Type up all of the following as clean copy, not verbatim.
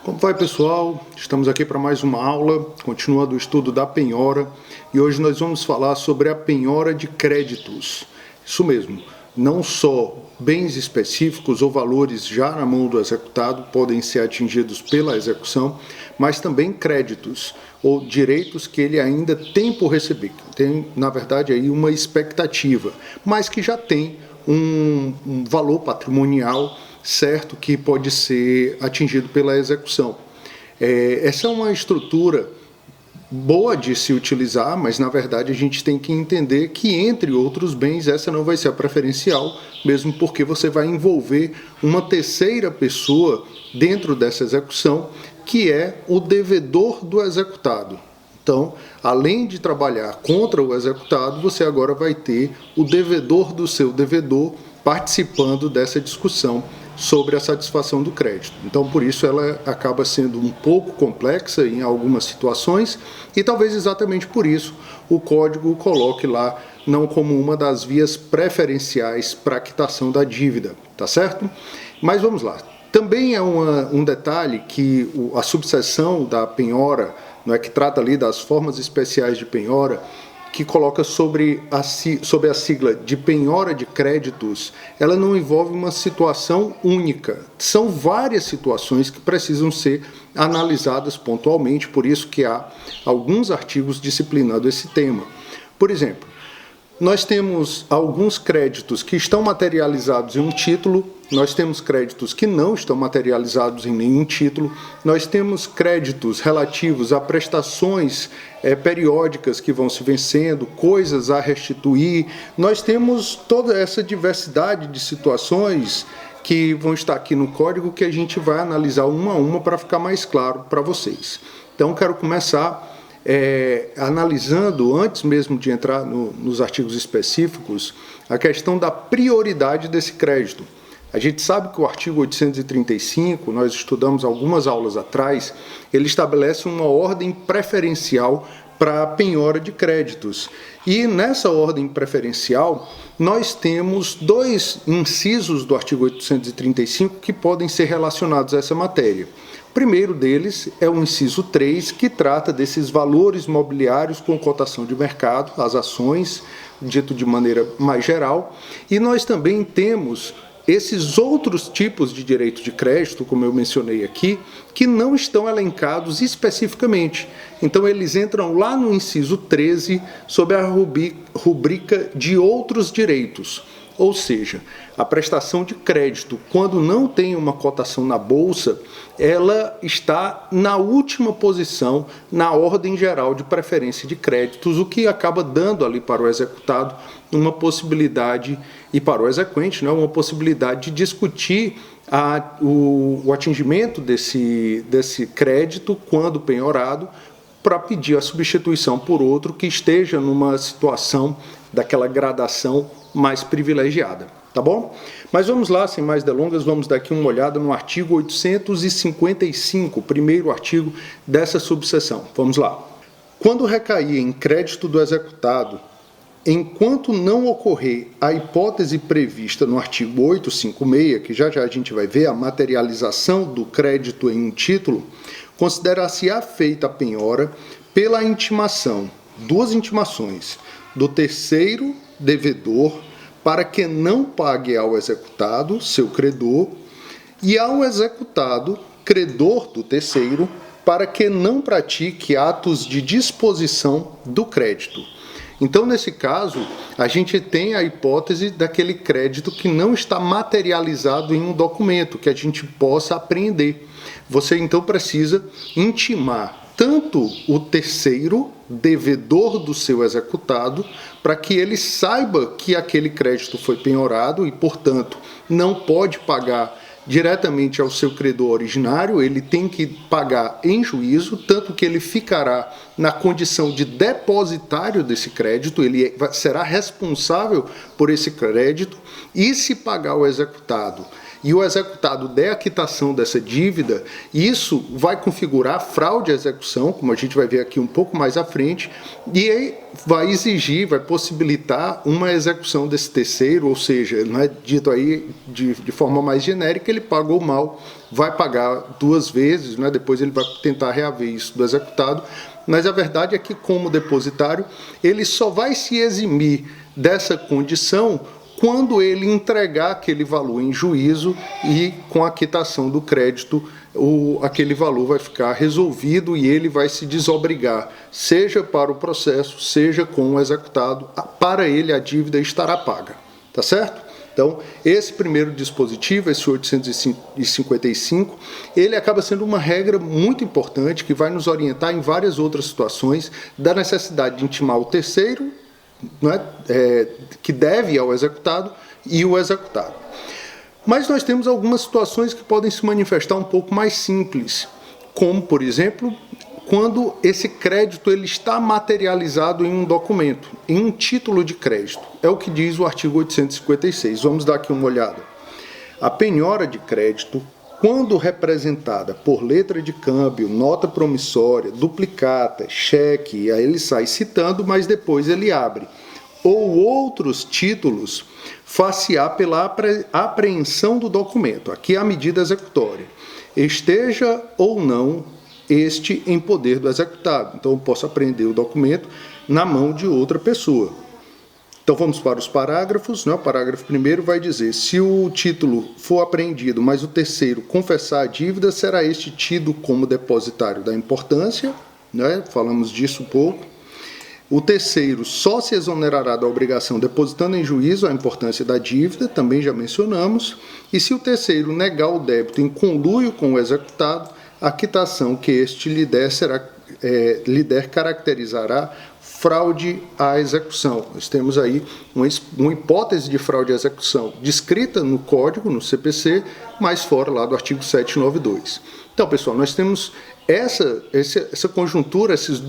Como vai, pessoal? Estamos aqui para mais uma aula, continuando o estudo da penhora, e hoje nós vamos falar sobre a penhora de créditos. Isso mesmo, não só bens específicos ou valores já na mão do executado podem ser atingidos pela execução, mas também créditos ou direitos que ele ainda tem por receber. Tem, na verdade, aí uma expectativa, mas que já tem um valor patrimonial certo que pode ser atingido pela execução. Essa é uma estrutura boa de se utilizar, mas na verdade a gente tem que entender que, entre outros bens, essa não vai ser a preferencial, mesmo porque você vai envolver uma terceira pessoa dentro dessa execução, que é o devedor do executado. Então, além de trabalhar contra o executado, você agora vai ter o devedor do seu devedor participando dessa discussão sobre a satisfação do crédito. Então, por isso, ela acaba sendo um pouco complexa em algumas situações e talvez exatamente por isso o código coloque lá não como uma das vias preferenciais para a quitação da dívida, tá certo? Mas vamos lá. Também é um detalhe que a subseção da penhora, não é, que trata ali das formas especiais de penhora, que coloca sobre a sigla de penhora de créditos, ela não envolve uma situação única. São várias situações que precisam ser analisadas pontualmente, por isso que há alguns artigos disciplinando esse tema. Por exemplo, nós temos alguns créditos que estão materializados em um título, nós temos créditos que não estão materializados em nenhum título, nós temos créditos relativos a prestações periódicas que vão se vencendo, coisas a restituir, nós temos toda essa diversidade de situações que vão estar aqui no código que a gente vai analisar uma a uma para ficar mais claro para vocês. Então, quero começar analisando, antes mesmo de entrar nos artigos específicos, a questão da prioridade desse crédito. A gente sabe que o artigo 835, nós estudamos algumas aulas atrás, ele estabelece uma ordem preferencial para a penhora de créditos. E nessa ordem preferencial, nós temos dois incisos do artigo 835 que podem ser relacionados a essa matéria. O primeiro deles é o inciso 3, que trata desses valores mobiliários com cotação de mercado, as ações, dito de maneira mais geral. E nós também temos esses outros tipos de direito de crédito, como eu mencionei aqui, que não estão elencados especificamente. Então, eles entram lá no inciso 13, sob a rubrica de outros direitos. Ou seja, a prestação de crédito, quando não tem uma cotação na bolsa, ela está na última posição na ordem geral de preferência de créditos, o que acaba dando ali para o executado uma possibilidade, e para o exequente, né, uma possibilidade de discutir o atingimento desse crédito quando penhorado, para pedir a substituição por outro que esteja numa situação daquela gradação mais privilegiada, tá bom? Mas vamos lá, sem mais delongas, vamos dar aqui uma olhada no artigo 855, primeiro artigo dessa subseção. Vamos lá. Quando recair em crédito do executado, enquanto não ocorrer a hipótese prevista no artigo 856, que já a gente vai ver a materialização do crédito em um título, considerar-se-á feita a penhora pela intimação, duas intimações, do terceiro devedor para que não pague ao executado, seu credor, e ao executado, credor do terceiro, para que não pratique atos de disposição do crédito. Então, nesse caso, a gente tem a hipótese daquele crédito que não está materializado em um documento, que a gente possa apreender. Você, então, precisa intimar tanto o terceiro devedor do seu executado, para que ele saiba que aquele crédito foi penhorado e, portanto, não pode pagar diretamente ao seu credor originário, ele tem que pagar em juízo, tanto que ele ficará na condição de depositário desse crédito, ele será responsável por esse crédito, e se pagar o executado e o executado der a quitação dessa dívida, isso vai configurar fraude à execução, como a gente vai ver aqui um pouco mais à frente, e aí vai exigir, vai possibilitar uma execução desse terceiro, ou seja, não é dito aí de forma mais genérica, ele pagou mal, vai pagar 2 vezes, né? Depois ele vai tentar reaver isso do executado, mas a verdade é que, como depositário, ele só vai se eximir dessa condição quando ele entregar aquele valor em juízo e, com a quitação do crédito, aquele valor vai ficar resolvido e ele vai se desobrigar, seja para o processo, seja com o executado, para ele a dívida estará paga, tá certo? Então, esse primeiro dispositivo, esse 855, ele acaba sendo uma regra muito importante que vai nos orientar em várias outras situações da necessidade de intimar o terceiro, né, que deve ao executado, e o executado. Mas nós temos algumas situações que podem se manifestar um pouco mais simples, como, por exemplo, quando esse crédito ele está materializado em um documento, em um título de crédito. É o que diz o artigo 856. Vamos dar aqui uma olhada. A penhora de crédito, quando representada por letra de câmbio, nota promissória, duplicata, cheque, aí ele sai citando, mas depois ele abre, ou outros títulos, far-se-á pela apreensão do documento. Aqui é a medida executória. Esteja ou não este em poder do executado. Então, eu posso apreender o documento na mão de outra pessoa. Então, vamos para os parágrafos. Né? O parágrafo 1º vai dizer: se o título for apreendido, mas o terceiro confessar a dívida, será este tido como depositário da importância. Né? Falamos disso um pouco. O terceiro só se exonerará da obrigação depositando em juízo a importância da dívida, também já mencionamos. E se o terceiro negar o débito em conluio com o executado, a quitação que este lhe der caracterizará fraude à execução. Nós temos aí uma hipótese de fraude à execução descrita no Código, no CPC, mas fora lá do artigo 792. Então, pessoal, nós temos essa conjuntura, essas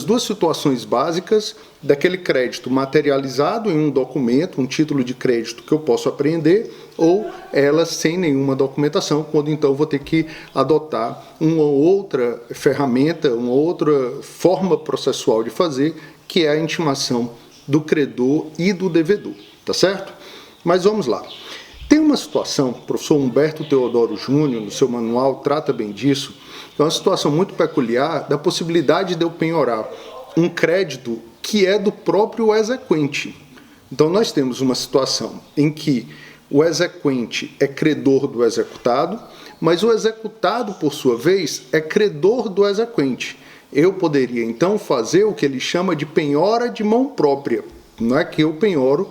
duas situações básicas daquele crédito materializado em um documento, um título de crédito que eu posso apreender, ou ela sem nenhuma documentação, quando então eu vou ter que adotar uma outra ferramenta, uma outra forma processual de fazer, que é a intimação do credor e do devedor, tá certo? Mas vamos lá. Tem uma situação, o professor Humberto Teodoro Júnior, no seu manual, trata bem disso, é uma situação muito peculiar da possibilidade de eu penhorar um crédito que é do próprio exequente. Então, nós temos uma situação em que o exequente é credor do executado, mas o executado, por sua vez, é credor do exequente. Eu poderia, então, fazer o que ele chama de penhora de mão própria. Não é que eu penhoro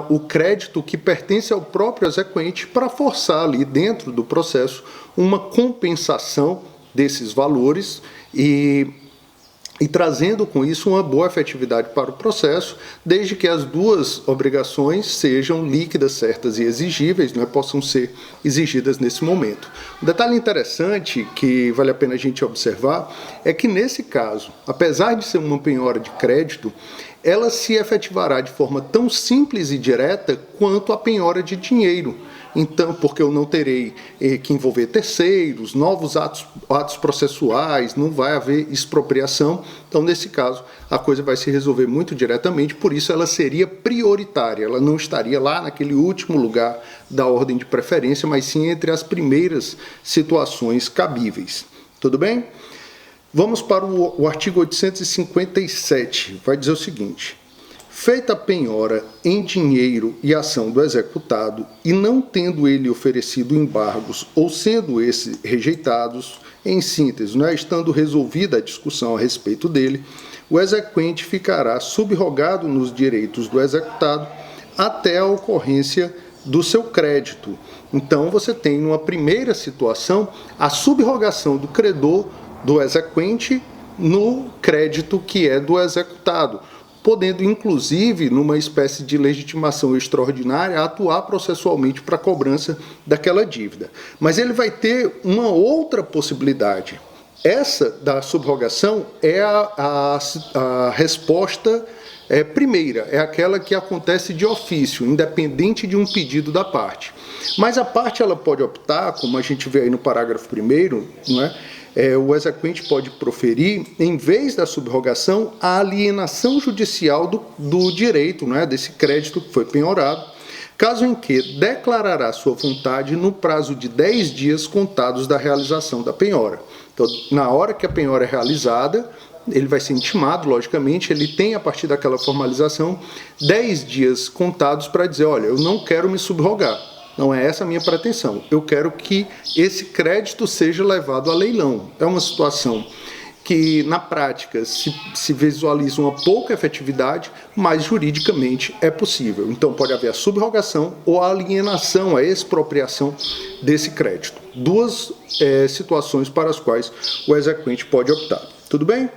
o crédito que pertence ao próprio exequente para forçar ali dentro do processo uma compensação desses valores e trazendo com isso uma boa efetividade para o processo, desde que as duas obrigações sejam líquidas, certas e exigíveis, né, possam ser exigidas nesse momento. Um detalhe interessante que vale a pena a gente observar é que, nesse caso, apesar de ser uma penhora de crédito, ela se efetivará de forma tão simples e direta quanto a penhora de dinheiro. Então, porque eu não terei que envolver terceiros, novos atos processuais, não vai haver expropriação. Então, nesse caso, a coisa vai se resolver muito diretamente, por isso ela seria prioritária, ela não estaria lá naquele último lugar da ordem de preferência, mas sim entre as primeiras situações cabíveis. Tudo bem? Vamos para o artigo 857, vai dizer o seguinte: feita a penhora em dinheiro e ação do executado, e não tendo ele oferecido embargos ou sendo esses rejeitados, em síntese, né, estando resolvida a discussão a respeito dele, o exequente ficará subrogado nos direitos do executado até a ocorrência do seu crédito. Então, você tem, numa primeira situação, a subrogação do credor do exequente no crédito que é do executado, podendo, inclusive, numa espécie de legitimação extraordinária, atuar processualmente para a cobrança daquela dívida. Mas ele vai ter uma outra possibilidade. Essa da subrogação é a resposta primeira é aquela que acontece de ofício, independente de um pedido da parte. Mas a parte ela pode optar, como a gente vê aí no parágrafo 1º, não é? O exequente pode proferir, em vez da subrogação, a alienação judicial do direito, não é? Desse crédito que foi penhorado, caso em que declarará sua vontade no prazo de 10 dias contados da realização da penhora. Então, na hora que a penhora é realizada, ele vai ser intimado, logicamente, ele tem, a partir daquela formalização, 10 dias contados para dizer, olha, eu não quero me subrogar, não é essa a minha pretensão, eu quero que esse crédito seja levado a leilão. É uma situação que, na prática, se visualiza uma pouca efetividade, mas juridicamente é possível. Então, pode haver a subrogação ou a alienação, a expropriação desse crédito. Duas situações para as quais o exequente pode optar. Tudo bem?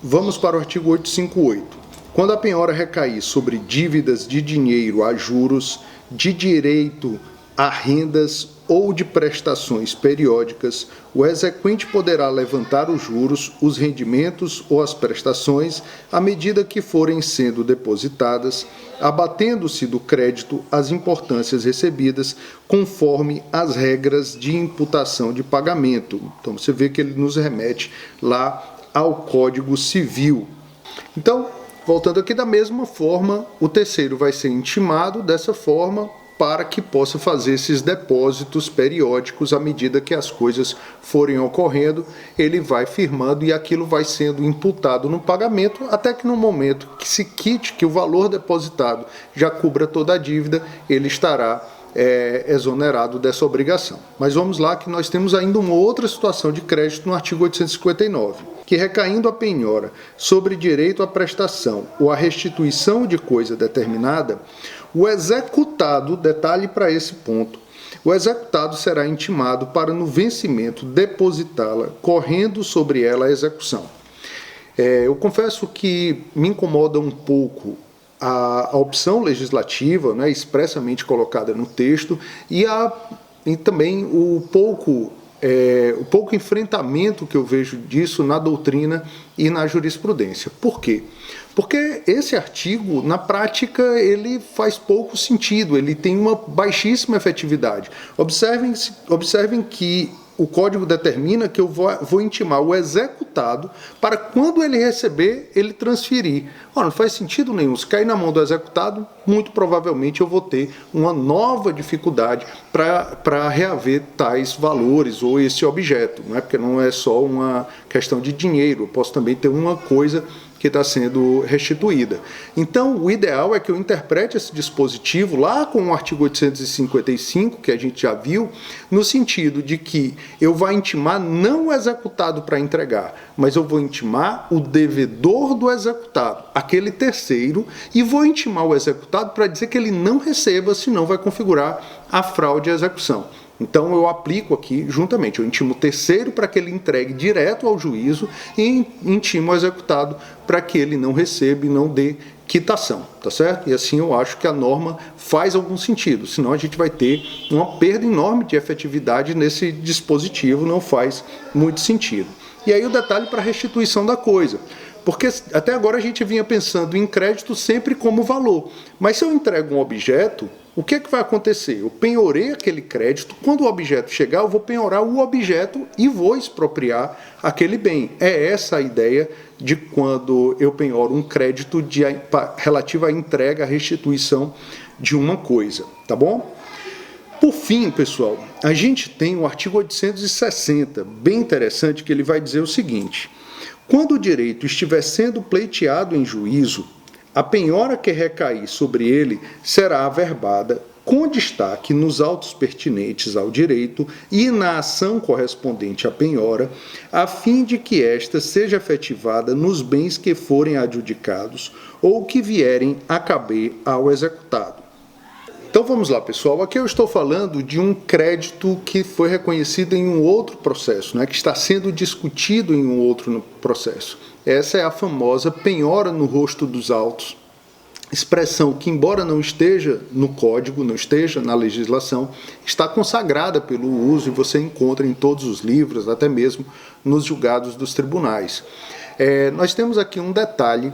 Vamos para o artigo 858. Quando a penhora recair sobre dívidas de dinheiro a juros, de direito a rendas ou de prestações periódicas, o exequente poderá levantar os juros, os rendimentos ou as prestações à medida que forem sendo depositadas, abatendo-se do crédito as importâncias recebidas conforme as regras de imputação de pagamento. Então você vê que ele nos remete lá ao Código Civil. Então, voltando aqui, da mesma forma, o terceiro vai ser intimado dessa forma para que possa fazer esses depósitos periódicos à medida que as coisas forem ocorrendo, ele vai firmando e aquilo vai sendo imputado no pagamento, até que no momento que se quite, que o valor depositado já cubra toda a dívida, ele estará exonerado dessa obrigação. Mas vamos lá, que nós temos ainda uma outra situação de crédito no artigo 859, que, recaindo a penhora sobre direito à prestação ou à restituição de coisa determinada, o executado, detalhe para esse ponto, o executado será intimado para, no vencimento, depositá-la, correndo sobre ela a execução. Eu confesso que me incomoda um pouco a opção legislativa, né, expressamente colocada no texto, e também o pouco enfrentamento que eu vejo disso na doutrina e na jurisprudência. Por quê? Porque esse artigo, na prática, ele faz pouco sentido, ele tem uma baixíssima efetividade. Observem que o Código determina que eu vou intimar o executado para, quando ele receber, ele transferir. Não faz sentido nenhum. Se cair na mão do executado, muito provavelmente eu vou ter uma nova dificuldade para reaver tais valores ou esse objeto, não é? Porque não é só uma questão de dinheiro, eu posso também ter uma coisa que está sendo restituída. Então, o ideal é que eu interprete esse dispositivo lá com o artigo 855, que a gente já viu, no sentido de que eu vou intimar não o executado para entregar, mas eu vou intimar o devedor do executado, aquele terceiro, e vou intimar o executado para dizer que ele não receba, senão vai configurar a fraude à execução. Então, eu aplico aqui juntamente, eu intimo o terceiro para que ele entregue direto ao juízo e intimo o executado para que ele não receba e não dê quitação, tá certo? E assim eu acho que a norma faz algum sentido, senão a gente vai ter uma perda enorme de efetividade nesse dispositivo, não faz muito sentido. E aí o detalhe para a restituição da coisa. Porque até agora a gente vinha pensando em crédito sempre como valor. Mas se eu entrego um objeto, o que é que vai acontecer? Eu penhorei aquele crédito, quando o objeto chegar, eu vou penhorar o objeto e vou expropriar aquele bem. É essa a ideia de quando eu penhoro um crédito relativo à entrega, à restituição de uma coisa, tá bom? Por fim, pessoal, a gente tem o artigo 860, bem interessante, que ele vai dizer o seguinte: quando o direito estiver sendo pleiteado em juízo, a penhora que recair sobre ele será averbada com destaque nos autos pertinentes ao direito e na ação correspondente à penhora, a fim de que esta seja efetivada nos bens que forem adjudicados ou que vierem a caber ao executado. Então vamos lá, pessoal. Aqui eu estou falando de um crédito que foi reconhecido em um outro processo, né, que está sendo discutido em um outro processo. Essa é a famosa penhora no rosto dos autos, expressão que, embora não esteja no código, não esteja na legislação, está consagrada pelo uso e você encontra em todos os livros, até mesmo nos julgados dos tribunais. Nós temos aqui um detalhe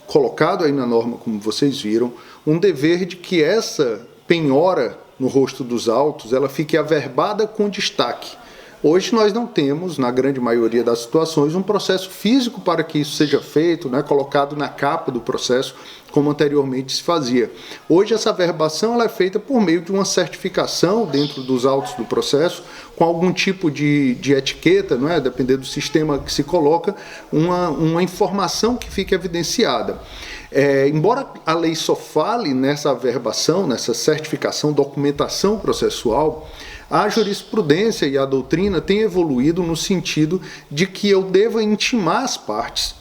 colocado aí na norma, como vocês viram, um dever de que essa penhora no rosto dos autos, ela fique averbada com destaque. Hoje nós não temos, na grande maioria das situações, um processo físico para que isso seja feito, né, colocado na capa do processo, como anteriormente se fazia. Hoje essa averbação ela é feita por meio de uma certificação dentro dos autos do processo, com algum tipo de etiqueta, não é? Dependendo do sistema que se coloca, uma informação que fique evidenciada. Embora a lei só fale nessa averbação, nessa certificação, documentação processual, a jurisprudência e a doutrina têm evoluído no sentido de que eu deva intimar as partes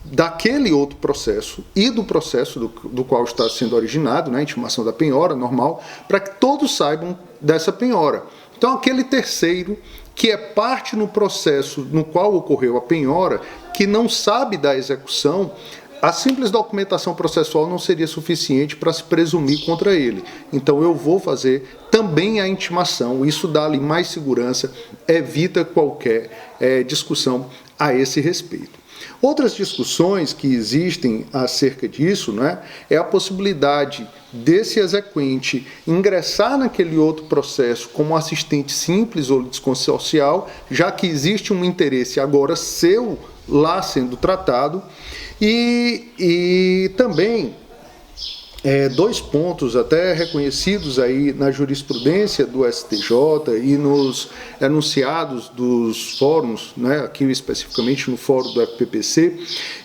daquele outro processo e do processo do qual está sendo originado, né, a intimação da penhora normal, para que todos saibam dessa penhora. Então, aquele terceiro que é parte no processo no qual ocorreu a penhora, que não sabe da execução, a simples documentação processual não seria suficiente para se presumir contra ele. Então eu vou fazer também a intimação, isso dá-lhe mais segurança, evita qualquer discussão a esse respeito. Outras discussões que existem acerca disso, né, é a possibilidade desse exequente ingressar naquele outro processo como assistente simples ou litisconsorcial, já que existe um interesse agora seu lá sendo tratado, e também dois pontos até reconhecidos aí na jurisprudência do STJ e nos enunciados dos fóruns, né, aqui especificamente no fórum do FPPC,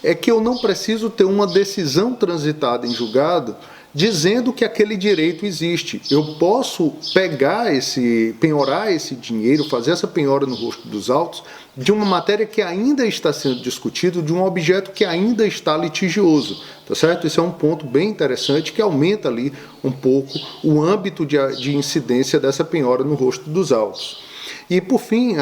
é que eu não preciso ter uma decisão transitada em julgado dizendo que aquele direito existe. Eu posso penhorar esse dinheiro, fazer essa penhora no rosto dos autos, de uma matéria que ainda está sendo discutida, de um objeto que ainda está litigioso, tá certo? Isso é um ponto bem interessante que aumenta ali um pouco o âmbito de incidência dessa penhora no rosto dos autos. E, por fim,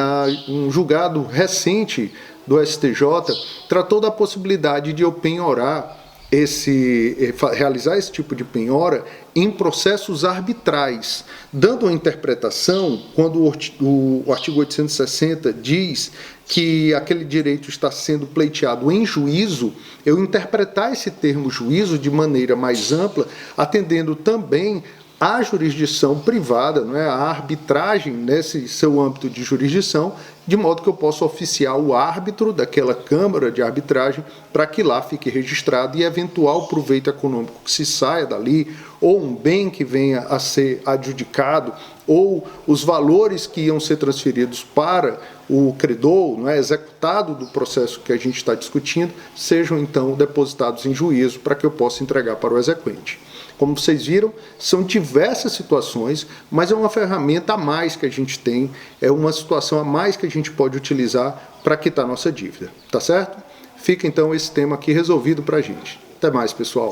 um julgado recente do STJ tratou da possibilidade de eu penhorar realizar esse tipo de penhora em processos arbitrais, dando uma interpretação, quando o artigo 860 diz que aquele direito está sendo pleiteado em juízo, eu interpretar esse termo juízo de maneira mais ampla, atendendo também à jurisdição privada, não é? A arbitragem nesse seu âmbito de jurisdição, de modo que eu possa oficiar o árbitro daquela Câmara de Arbitragem para que lá fique registrado e eventual proveito econômico que se saia dali, ou um bem que venha a ser adjudicado, ou os valores que iam ser transferidos para o credor, não é, executado do processo que a gente está discutindo, sejam então depositados em juízo para que eu possa entregar para o exequente. Como vocês viram, são diversas situações, mas é uma ferramenta a mais que a gente tem, é uma situação a mais que a gente pode utilizar para quitar nossa dívida, tá certo? Fica então esse tema aqui resolvido para a gente. Até mais, pessoal!